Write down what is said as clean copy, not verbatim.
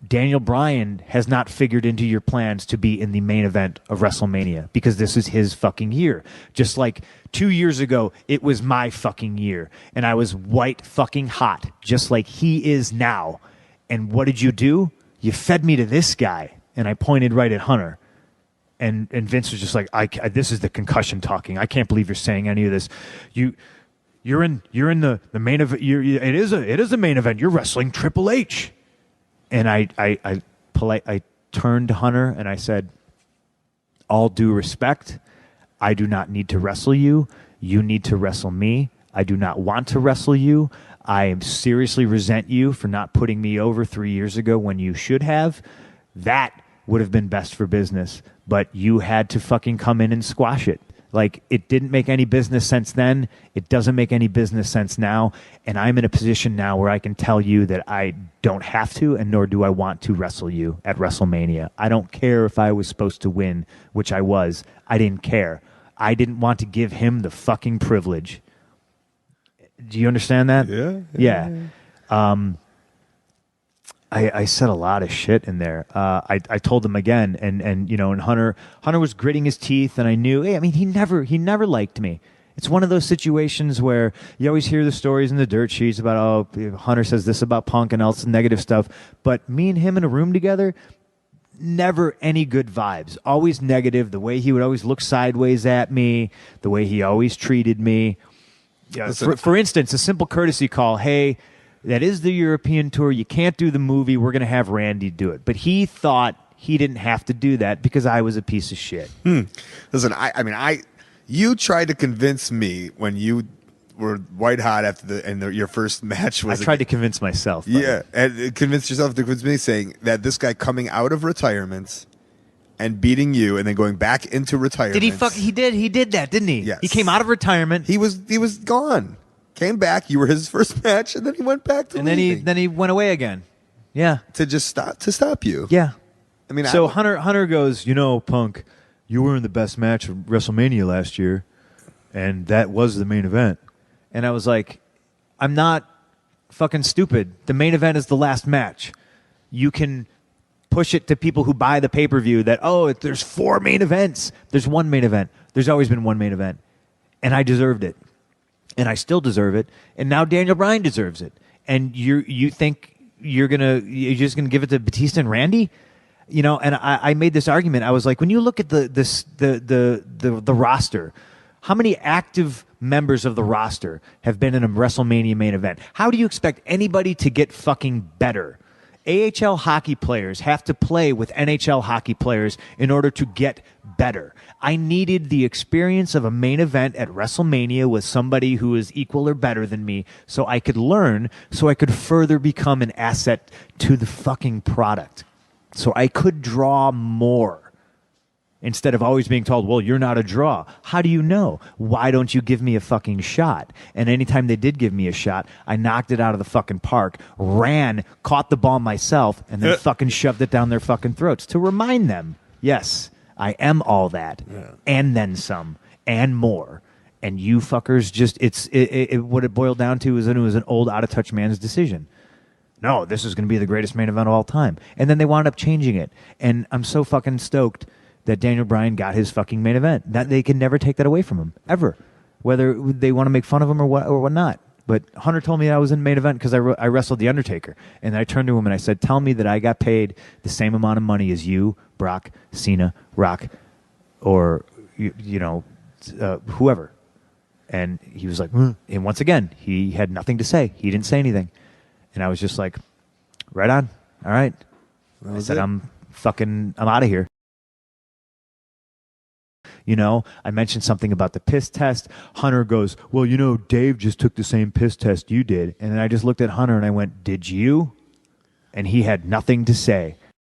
Daniel Bryan has not figured into your plans to be in the main event of WrestleMania because this is his fucking year. Just like 2 years ago, it was my fucking year. And I was white fucking hot, just like he is now. And what did you do? You fed me to this guy. And I pointed right at Hunter. And Vince was just like, this is the concussion talking. I can't believe you're saying any of this. You're in the main event. It is a main event. You're wrestling Triple H. And I turned to Hunter and I said, all due respect, I do not need to wrestle you. You need to wrestle me. I do not want to wrestle you. I seriously resent you for not putting me over 3 years ago when you should have. That would have been best for business, but you had to fucking come in and squash it. Like, it didn't make any business sense then. It doesn't make any business sense now. And I'm in a position now where I can tell you that I don't have to, and nor do I want to wrestle you at WrestleMania. I don't care if I was supposed to win, which I was. I didn't care. I didn't want to give him the fucking privilege. Do you understand that? Yeah. I said a lot of shit in there. I told him again, and you know, and Hunter was gritting his teeth, and I knew. Hey, I mean, he never liked me. It's one of those situations where you always hear the stories in the dirt sheets about, oh, Hunter says this about Punk and all this negative stuff, but me and him in a room together, never any good vibes. Always negative. The way he would always look sideways at me, the way he always treated me. Yeah. For instance, a simple courtesy call. Hey, that is the European tour. You can't do the movie. We're going to have Randy do it. But he thought he didn't have to do that because I was a piece of shit. Listen, you tried to convince me when you were white hot after your first match was. I tried to convince myself. Buddy. Yeah, and convince yourself to convince me, saying that this guy coming out of retirement and beating you and then going back into retirement. He did that, didn't he? Yes. He came out of retirement. He was gone. Came back. You were his first match, and then he went back to. And then he went away again. Yeah. To stop you. Yeah. I mean, so Hunter goes, you know, Punk, you were in the best match of WrestleMania last year, and that was the main event. And I was like, I'm not fucking stupid. The main event is the last match. You can push it to people who buy the pay-per-view that, oh, there's 4 main events. There's one main event. There's always been one main event. And I deserved it. And I still deserve it. And now Daniel Bryan deserves it. And you think you're just gonna give it to Batista and Randy? You know, and I made this argument. I was like, when you look at the roster, how many active members of the roster have been in a WrestleMania main event? How do you expect anybody to get fucking better? AHL hockey players have to play with NHL hockey players in order to get better. I needed the experience of a main event at WrestleMania with somebody who is equal or better than me so I could learn, so I could further become an asset to the fucking product. So I could draw more. Instead of always being told, well, you're not a draw. How do you know? Why don't you give me a fucking shot? And anytime they did give me a shot, I knocked it out of the fucking park, ran, caught the ball myself, and then fucking shoved it down their fucking throats to remind them, yes, I am all that, and then some, and more. And you fuckers just, what it boiled down to is that it was an old, out-of-touch man's decision. No, this is going to be the greatest main event of all time. And then they wound up changing it. And I'm so fucking stoked that Daniel Bryan got his fucking main event. That they can never take that away from him, ever. Whether they want to make fun of him or what not. But Hunter told me I was in the main event because I wrestled The Undertaker. And I turned to him and I said, tell me that I got paid the same amount of money as you, Brock, Cena, Rock, or, whoever. And he was like, and once again, he had nothing to say. He didn't say anything. And I was just like, right on. All right. I said, I'm out of here. You know, I mentioned something about the piss test. Hunter goes, well, you know, Dave just took the same piss test you did. And then I just looked at Hunter and I went, did you? And he had nothing to say.